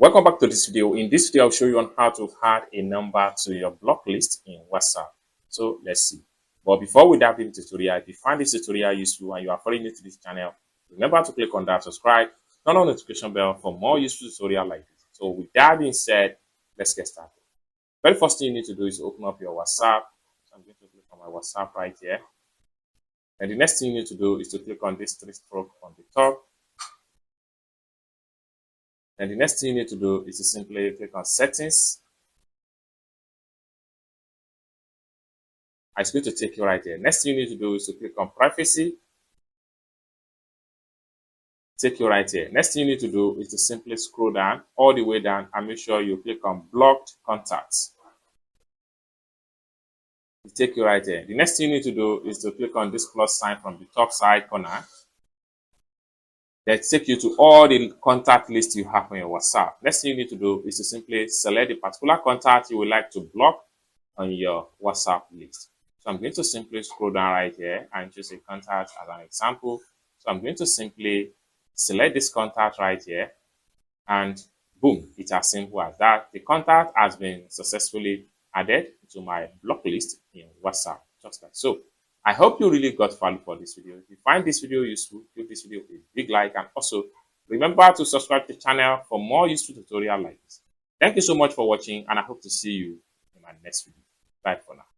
Welcome back to this video. In this video, I'll show you on how to add a number to your block list in WhatsApp. So let's see. But before we dive into the tutorial, if you find this tutorial useful and you are following new to this channel, remember to click on that subscribe, turn on the notification bell for more useful tutorial like this. So with that being said, let's get started. Very first thing you need to do is open up your WhatsApp. So I'm going to click on my WhatsApp right here. And the next thing you need to do is to click on this three stroke on the top. And the next thing you need to do is to simply click on settings. It's going to take you right there. Next thing you need to do is to click on privacy. Take you right here. Next thing you need to do is to simply scroll down all the way down and make sure you click on blocked contacts. It'll take you right there. The next thing you need to do is to click on this plus sign from the top side corner. That take you to all the contact lists you have on your WhatsApp. Next thing you need to do is to simply select the particular contact you would like to block on your WhatsApp list. So I'm going to simply scroll down right here and choose a contact as an example. So I'm going to simply select this contact right here, and boom, it's as simple as that. The contact has been successfully added to my block list in WhatsApp, just like so. I hope you really got value for this video. If you find this video useful, give this video a big like, and also remember to subscribe to the channel for more useful tutorials like this. Thank you so much for watching, and I hope to see you in my next video. Bye for now.